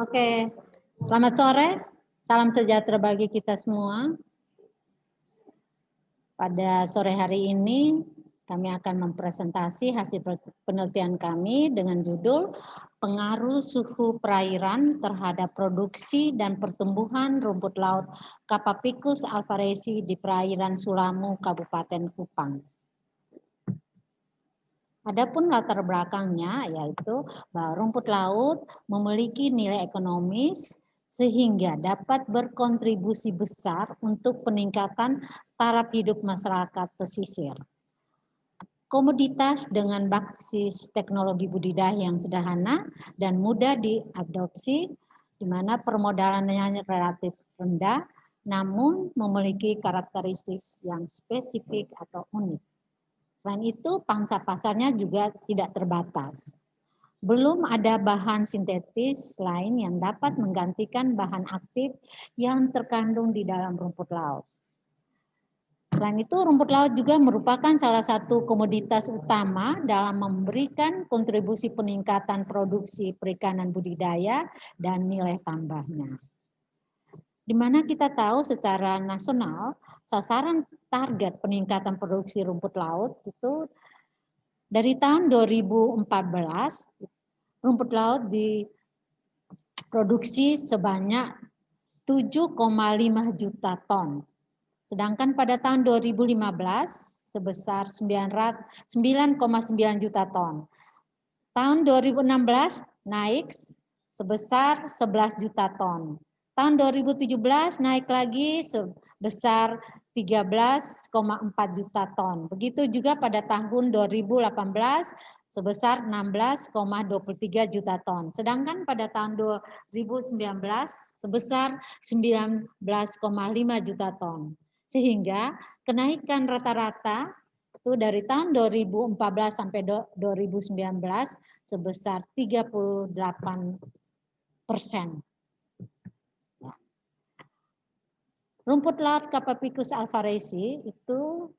Oke, selamat sore. Salam sejahtera bagi kita semua. Pada sore hari ini kami akan mempresentasi hasil penelitian kami dengan judul Pengaruh Suhu Perairan Terhadap Produksi dan Pertumbuhan Rumput Laut Capapicus alvarezi di Perairan Sulamu, Kabupaten Kupang. Adapun latar belakangnya yaitu bahwa rumput laut memiliki nilai ekonomis sehingga dapat berkontribusi besar untuk peningkatan taraf hidup masyarakat pesisir. Komoditas dengan basis teknologi budidaya yang sederhana dan mudah diadopsi, di mana permodalannya relatif rendah, namun memiliki karakteristik yang spesifik atau unik. Selain itu, pangsa pasarnya juga tidak terbatas. Belum ada bahan sintetis lain yang dapat menggantikan bahan aktif yang terkandung di dalam rumput laut. Selain itu, rumput laut juga merupakan salah satu komoditas utama dalam memberikan kontribusi peningkatan produksi perikanan budidaya dan nilai tambahnya. Di mana kita tahu secara nasional, sasaran target peningkatan produksi rumput laut itu dari tahun 2014, rumput laut diproduksi sebanyak 7,5 juta ton. Sedangkan pada tahun 2015 sebesar 9,9 juta ton. Tahun 2016 naik sebesar 11 juta ton. Tahun 2017 naik lagi sebesar 13,4 juta ton. Begitu juga pada tahun 2018 sebesar 16,23 juta ton. Sedangkan pada tahun 2019 sebesar 19,5 juta ton. Sehingga kenaikan rata-rata itu dari tahun 2014 sampai 2019 sebesar 38%. Rumput laut Capapicus alvarezi itu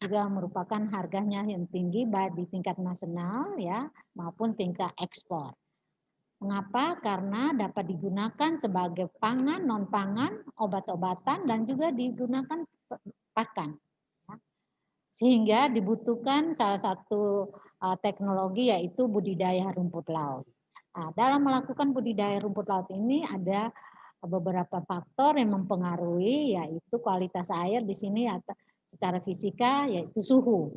juga merupakan harganya yang tinggi baik di tingkat nasional ya maupun tingkat ekspor. Mengapa? Karena dapat digunakan sebagai pangan, non pangan, obat-obatan dan juga digunakan pakan. Sehingga dibutuhkan salah satu teknologi yaitu budidaya rumput laut. Nah, dalam melakukan budidaya rumput laut ini ada beberapa faktor yang mempengaruhi yaitu kualitas air di sini secara fisika yaitu suhu.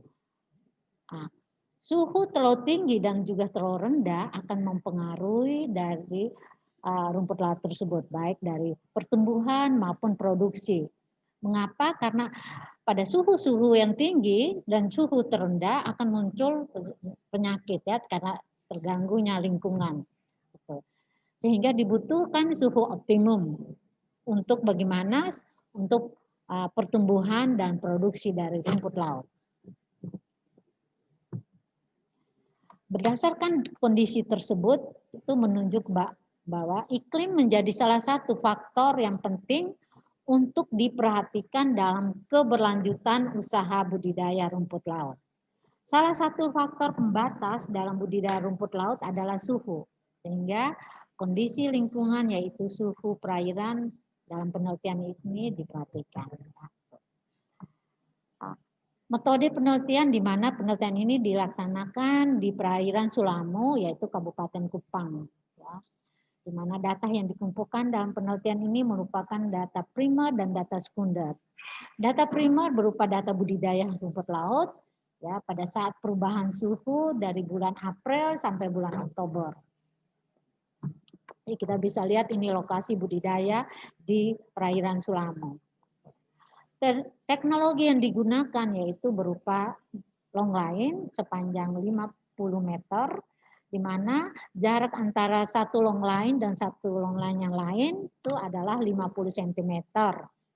Nah, suhu terlalu tinggi dan juga terlalu rendah akan mempengaruhi dari rumput laut tersebut baik dari pertumbuhan maupun produksi. Mengapa? Karena pada suhu-suhu yang tinggi dan suhu terendah akan muncul penyakit ya karena terganggunya lingkungan. Sehingga dibutuhkan suhu optimum untuk bagaimana untuk pertumbuhan dan produksi dari rumput laut. Berdasarkan kondisi tersebut itu menunjuk bahwa iklim menjadi salah satu faktor yang penting untuk diperhatikan dalam keberlanjutan usaha budidaya rumput laut. Salah satu faktor pembatas dalam budidaya rumput laut adalah suhu, sehingga kondisi lingkungan yaitu suhu perairan dalam penelitian ini diperhatikan. Metode penelitian di mana penelitian ini dilaksanakan di perairan Sulamu yaitu Kabupaten Kupang. Ya. Di mana data yang dikumpulkan dalam penelitian ini merupakan data primer dan data sekunder. Data primer berupa data budidaya rumput laut ya pada saat perubahan suhu dari bulan April sampai bulan Oktober. Jadi kita bisa lihat ini lokasi budidaya di perairan Sulamu. Teknologi yang digunakan yaitu berupa long line sepanjang 50 meter, di mana jarak antara satu long line dan satu long line yang lain itu adalah 50 cm,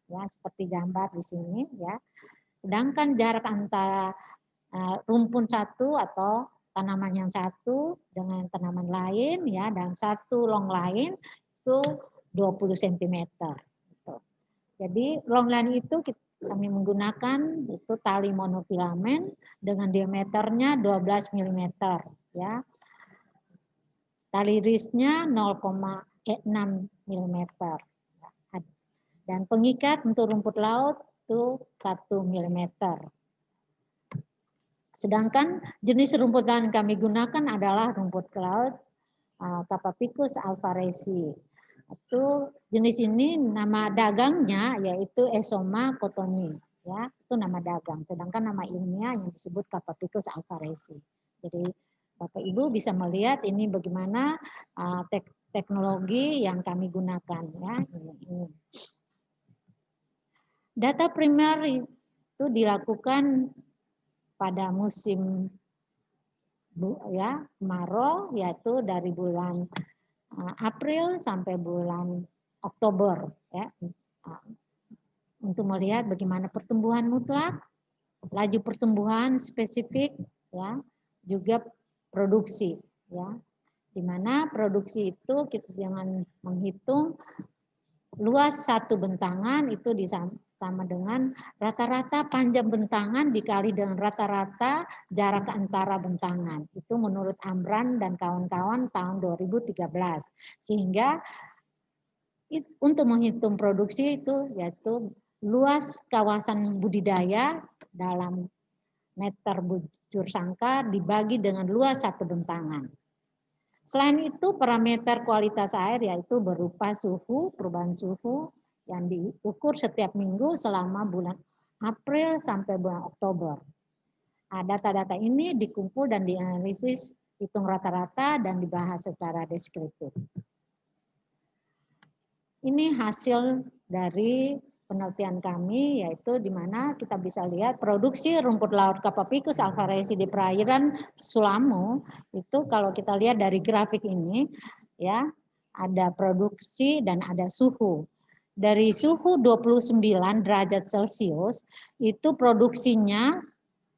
ya seperti gambar di sini, ya. Sedangkan jarak antara rumpun satu atau tanaman yang satu dengan tanaman lain, ya, dan satu long line itu 20 cm. Jadi long line itu kami menggunakan itu tali monofilamen dengan diameternya 12 mm ya. Tali risnya 0,5 6 mm. Dan pengikat untuk rumput laut itu 1 mm. Sedangkan jenis rumput yang kami gunakan adalah rumput laut Capapicus alvarezi. Itu jenis ini nama dagangnya yaitu Esoma cottoni, ya, itu nama dagang. Sedangkan nama ilmiah yang disebut Capapicus alvarezi. Jadi Bapak Ibu bisa melihat ini bagaimana teknologi yang kami gunakan, ya. Ini. Data primer itu dilakukan pada musim kemarau, yaitu dari bulan April sampai bulan Oktober, ya, untuk melihat bagaimana pertumbuhan mutlak, laju pertumbuhan spesifik, ya, juga produksi, ya, di mana produksi itu kita jangan menghitung luas satu bentangan itu sama dengan rata-rata panjang bentangan dikali dengan rata-rata jarak antara bentangan. Itu menurut Amran dan kawan-kawan tahun 2013. Sehingga untuk menghitung produksi itu yaitu luas kawasan budidaya dalam meter bujur sangkar dibagi dengan luas satu bentangan. Selain itu parameter kualitas air yaitu berupa suhu, perubahan suhu yang diukur setiap minggu selama bulan April sampai bulan Oktober. Data-data ini dikumpul dan dianalisis, hitung rata-rata dan dibahas secara deskriptif. Ini hasil dari penelitian kami, yaitu di mana kita bisa lihat produksi rumput laut Capapicus alvarezi di perairan Sulamo itu kalau kita lihat dari grafik ini, ya, ada produksi dan ada suhu. Dari suhu 29 derajat Celcius itu produksinya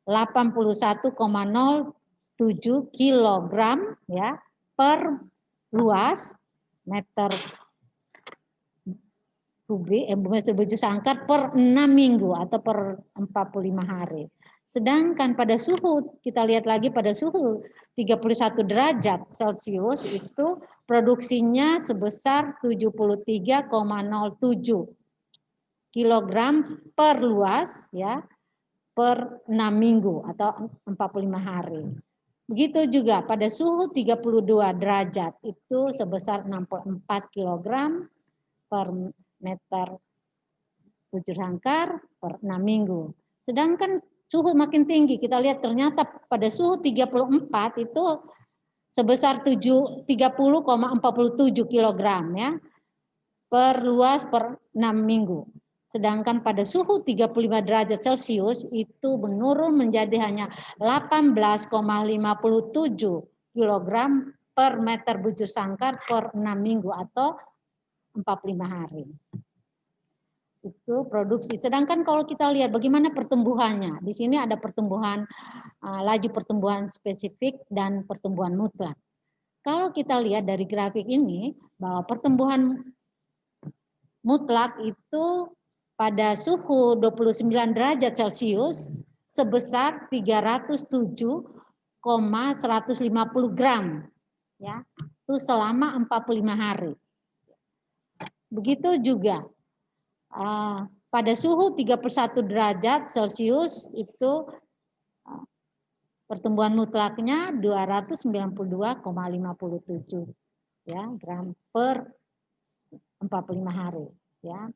81,07 kilogram, ya, per luas meter kubik meter bujur sangkar per 6 minggu atau per 45 hari. Sedangkan pada suhu, kita lihat lagi pada suhu 31 derajat Celcius itu produksinya sebesar 73,07 kilogram per luas, ya, per 6 minggu atau 45 hari. Begitu juga pada suhu 32 derajat itu sebesar 64 kilogram per meter bujur sangkar per 6 minggu. Sedangkan suhu makin tinggi, kita lihat ternyata pada suhu 34 itu sebesar 30,47 kilogram, ya, per luas per 6 minggu. Sedangkan pada suhu 35 derajat Celcius itu menurun menjadi hanya 18,57 kilogram per meter bujur sangkar per 6 minggu atau 45 hari. Itu produksi. Sedangkan kalau kita lihat bagaimana pertumbuhannya, di sini ada pertumbuhan, laju pertumbuhan spesifik dan pertumbuhan mutlak. Kalau kita lihat dari grafik ini, bahwa pertumbuhan mutlak itu pada suhu 29 derajat Celcius sebesar 307,150 gram, ya, itu selama 45 hari. Begitu juga pada suhu 31 derajat Celcius itu pertumbuhan mutlaknya 292,57, ya, gram per 45 hari, ya.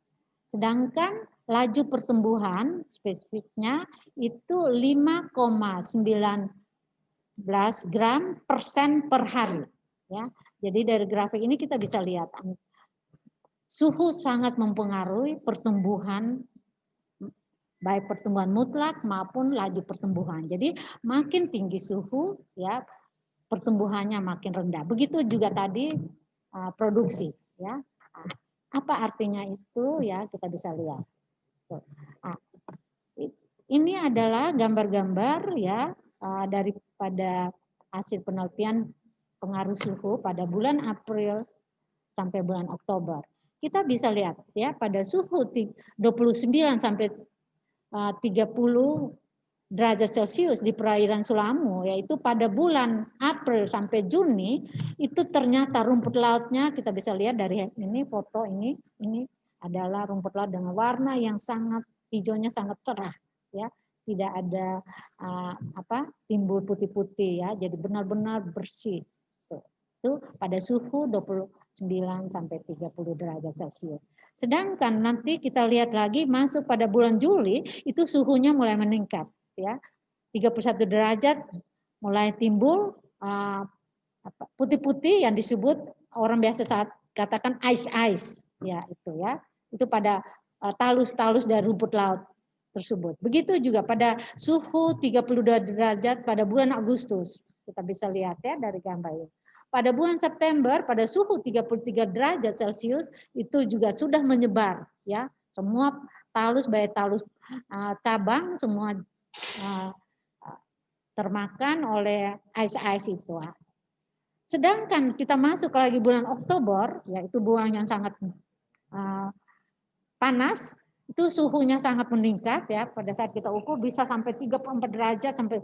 Sedangkan laju pertumbuhan spesifiknya itu 5,19 gram persen per hari, ya. Jadi dari grafik ini kita bisa lihat suhu sangat mempengaruhi pertumbuhan, baik pertumbuhan mutlak maupun laju pertumbuhan. Jadi makin tinggi suhu, ya, pertumbuhannya makin rendah. Begitu juga tadi produksi, ya. Apa artinya itu, ya, kita bisa lihat. Ini adalah gambar-gambar, ya, daripada hasil penelitian pengaruh suhu pada bulan April sampai bulan Oktober. Kita bisa lihat, ya, pada suhu 29 sampai 30 derajat Celcius di perairan Sulamo, yaitu pada bulan April sampai Juni, itu ternyata rumput lautnya kita bisa lihat dari ini foto ini adalah rumput laut dengan warna yang sangat hijaunya sangat cerah, ya, tidak ada timbul putih-putih, ya, jadi benar-benar bersih. Itu pada suhu 29 sampai 30 derajat Celcius. Sedangkan nanti kita lihat lagi masuk pada bulan Juli itu suhunya mulai meningkat, ya. 31 derajat mulai timbul putih-putih yang disebut orang biasa saat katakan ice, ya itu ya. Itu pada talus-talus dari rumput laut tersebut. Begitu juga pada suhu 32 derajat pada bulan Agustus. Kita bisa lihat ya dari gambar ini. Pada bulan September pada suhu 33 derajat Celcius itu juga sudah menyebar, ya. Semua talus baik talus cabang semua termakan oleh ice itu. Sedangkan kita masuk lagi bulan Oktober, yaitu bulan yang sangat panas, itu suhunya sangat meningkat, ya. Pada saat kita ukur bisa sampai 34 derajat sampai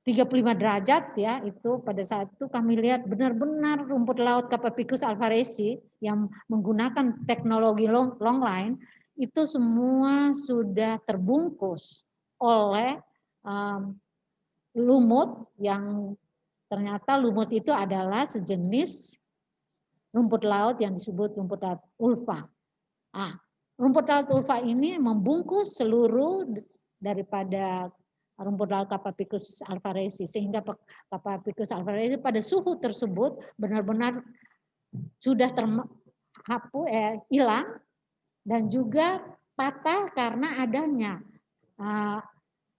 35 derajat, ya. Itu pada saat itu kami lihat benar-benar rumput laut Capapicus alvarezi yang menggunakan teknologi longline itu semua sudah terbungkus oleh lumut yang ternyata lumut itu adalah sejenis rumput laut yang disebut rumput laut ulva. Rumput laut ulva ini membungkus seluruh daripada rumput laut Capapicus alvarezi, sehingga Capapicus alvarezi pada suhu tersebut benar-benar sudah hilang dan juga patah karena adanya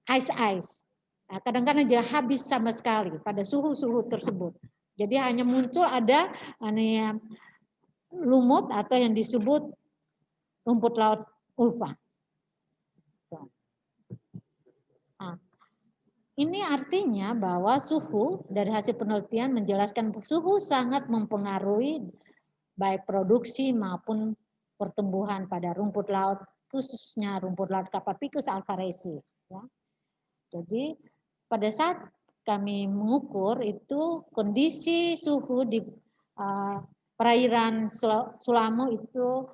ice. Kadang-kadang dia habis sama sekali pada suhu-suhu tersebut. Jadi hanya muncul ada lumut atau yang disebut rumput laut ulva. Ini artinya bahwa suhu dari hasil penelitian menjelaskan suhu sangat mempengaruhi baik produksi maupun pertumbuhan pada rumput laut, khususnya rumput laut Capapicus alvarezi. Ya. Jadi pada saat kami mengukur itu kondisi suhu di perairan Sulamo itu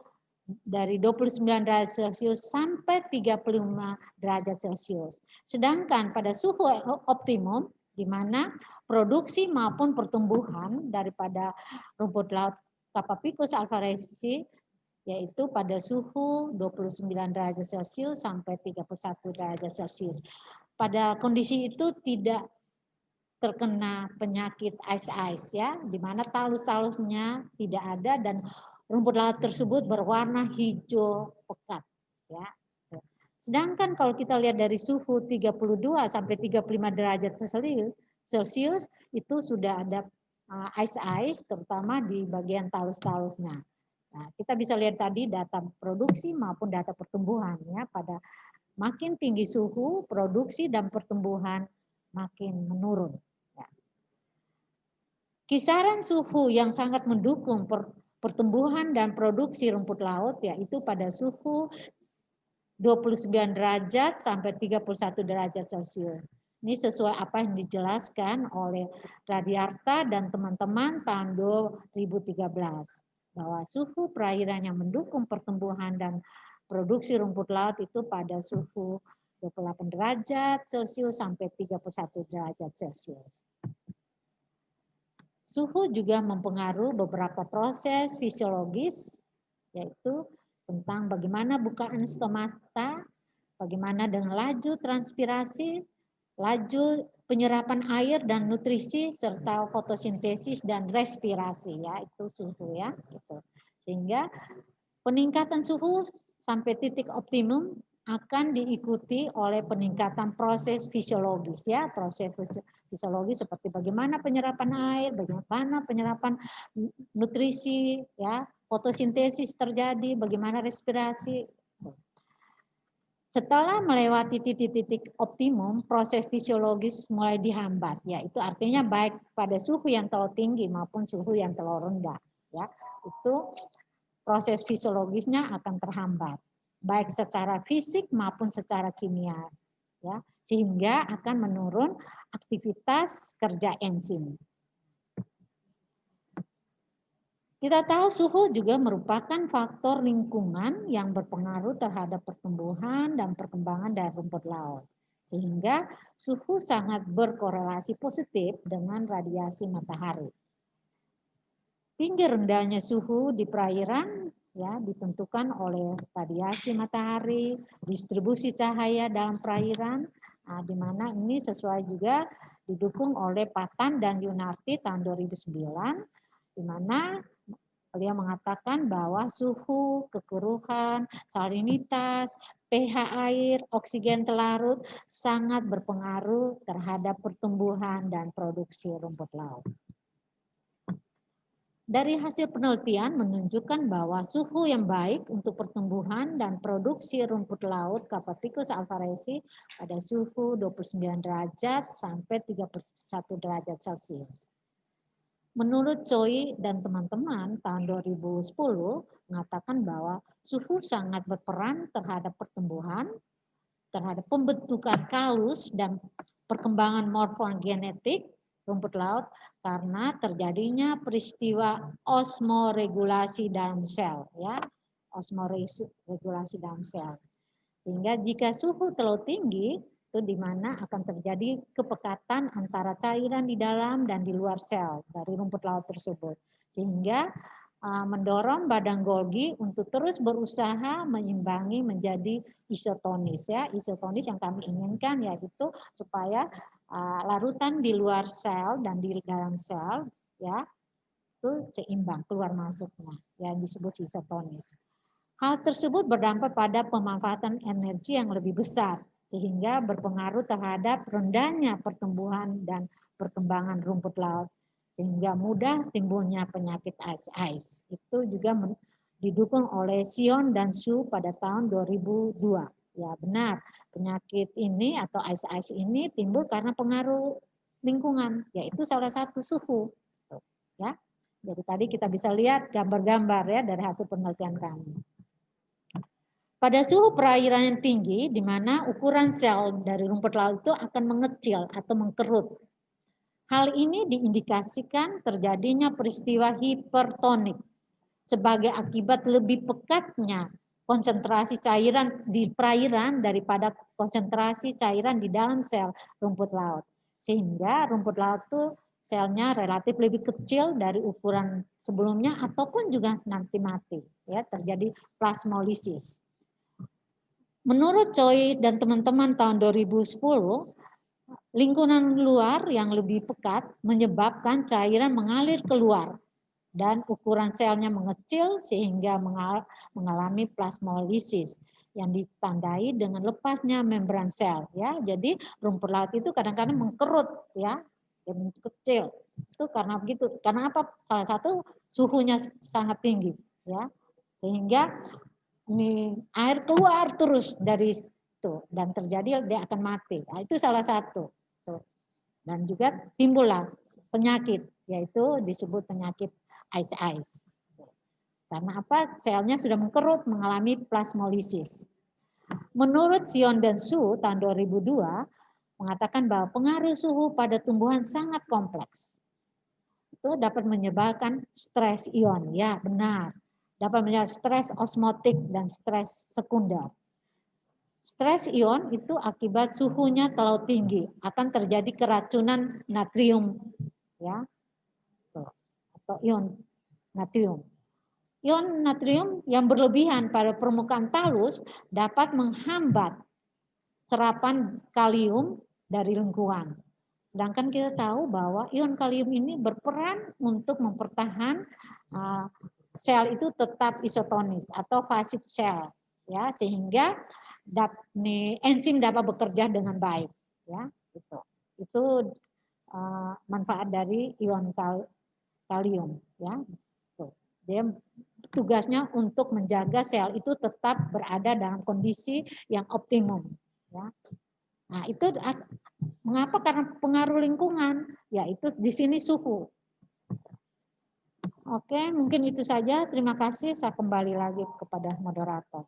dari 29 derajat Celcius sampai 35 derajat Celcius. Sedangkan pada suhu optimum di mana produksi maupun pertumbuhan daripada rumput laut Capapicus alvarezi yaitu pada suhu 29 derajat Celcius sampai 31 derajat Celcius. Pada kondisi itu tidak terkena penyakit ice, ya, di mana talus-talusnya tidak ada dan rumput laut tersebut berwarna hijau pekat, ya. Sedangkan kalau kita lihat dari suhu 32 sampai 35 derajat Celcius itu sudah ada ice terutama di bagian talus-talusnya. Nah, kita bisa lihat tadi data produksi maupun data pertumbuhan, ya, pada makin tinggi suhu, produksi dan pertumbuhan makin menurun. Ya. Kisaran suhu yang sangat mendukung pertumbuhan dan produksi rumput laut yaitu pada suhu 29 derajat sampai 31 derajat Celcius. Ini sesuai apa yang dijelaskan oleh Radiarta dan teman-teman tahun 2013 bahwa suhu perairan yang mendukung pertumbuhan dan produksi rumput laut itu pada suhu 28 derajat Celcius sampai 31 derajat Celcius. Suhu juga mempengaruhi beberapa proses fisiologis, yaitu tentang bagaimana bukaan stomata, bagaimana dengan laju transpirasi, laju penyerapan air dan nutrisi, serta fotosintesis dan respirasi, ya itu suhu, ya. Gitu. Sehingga peningkatan suhu sampai titik optimum akan diikuti oleh peningkatan proses fisiologis, ya, proses fisiologis seperti bagaimana penyerapan air, bagaimana penyerapan nutrisi, ya, fotosintesis terjadi, bagaimana respirasi. Setelah melewati titik-titik optimum, proses fisiologis mulai dihambat, ya, itu artinya baik pada suhu yang terlalu tinggi maupun suhu yang terlalu rendah, ya, itu proses fisiologisnya akan terhambat, baik secara fisik maupun secara kimia. Ya, sehingga akan menurun aktivitas kerja enzim. Kita tahu suhu juga merupakan faktor lingkungan yang berpengaruh terhadap pertumbuhan dan perkembangan dari rumput laut. Sehingga suhu sangat berkorelasi positif dengan radiasi matahari. Tinggi rendahnya suhu di perairan ya ditentukan oleh radiasi matahari, distribusi cahaya dalam perairan, di mana ini sesuai juga didukung oleh Patan dan Yunarti tahun 2009, di mana beliau mengatakan bahwa suhu, kekeruhan, salinitas, pH air, oksigen telarut sangat berpengaruh terhadap pertumbuhan dan produksi rumput laut. Dari hasil penelitian menunjukkan bahwa suhu yang baik untuk pertumbuhan dan produksi rumput laut Capapicus alvarezi pada suhu 29 derajat sampai 31 derajat Celcius. Menurut Choi dan teman-teman tahun 2010 mengatakan bahwa suhu sangat berperan terhadap pertumbuhan, terhadap pembentukan kalus dan perkembangan morfogenetik rumput laut karena terjadinya peristiwa osmoregulasi dalam sel, ya, osmoregulasi dalam sel. Sehingga jika suhu terlalu tinggi, itu di mana akan terjadi kepekatan antara cairan di dalam dan di luar sel dari rumput laut tersebut. Sehingga mendorong badan Golgi untuk terus berusaha menyimbangi menjadi isotonis, ya. Isotonis yang kami inginkan yaitu supaya larutan di luar sel dan di dalam sel, ya, itu seimbang keluar masuknya, yang disebut isotonis. Hal tersebut berdampak pada pemanfaatan energi yang lebih besar, sehingga berpengaruh terhadap rendahnya pertumbuhan dan perkembangan rumput laut, sehingga mudah timbulnya penyakit ice. Itu juga didukung oleh Sion dan Su pada tahun 2002. Ya benar, penyakit ini atau ice ini timbul karena pengaruh lingkungan, yaitu salah satu suhu. Ya, jadi tadi kita bisa lihat gambar-gambar ya dari hasil penelitian kami. Pada suhu perairan yang tinggi, di mana ukuran sel dari rumput laut itu akan mengecil atau mengkerut. Hal ini diindikasikan terjadinya peristiwa hipertonik sebagai akibat lebih pekatnya konsentrasi cairan di perairan daripada konsentrasi cairan di dalam sel rumput laut. Sehingga rumput laut itu selnya relatif lebih kecil dari ukuran sebelumnya ataupun juga nanti mati. Ya, terjadi plasmolisis. Menurut Choi dan teman-teman tahun 2010, lingkungan luar yang lebih pekat menyebabkan cairan mengalir keluar dan ukuran selnya mengecil sehingga mengalami plasmolisis yang ditandai dengan lepasnya membran sel, ya. Jadi rumput laut itu kadang-kadang mengkerut, ya, dan kecil. Itu karena begitu. Karena apa? Salah satu suhunya sangat tinggi, ya. Sehingga ini air keluar terus dari itu dan terjadi dia akan mati. Nah, itu salah satu. Dan juga timbullah penyakit, yaitu disebut penyakit ice. Karena apa? Selnya sudah mengkerut, mengalami plasmolisis. Menurut Sion dan Su tahun 2002 mengatakan bahwa pengaruh suhu pada tumbuhan sangat kompleks. Itu dapat menyebabkan stres ion, ya benar. Dapat menyebabkan stres osmotik dan stres sekunder. Stres ion itu akibat suhunya terlalu tinggi, akan terjadi keracunan natrium, ya, atau ion natrium. Ion natrium yang berlebihan pada permukaan talus dapat menghambat serapan kalium dari lingkungan. Sedangkan kita tahu bahwa ion kalium ini berperan untuk mempertahankan sel itu tetap isotonis atau fasit sel, ya, sehingga enzim dapat bekerja dengan baik, ya, gitu. Itu manfaat dari ion kalium, ya. Dia tugasnya untuk menjaga sel itu tetap berada dalam kondisi yang optimum, ya. Nah, itu mengapa? Karena pengaruh lingkungan, yaitu di sini suhu. Oke, mungkin itu saja. Terima kasih. Saya kembali lagi kepada moderator.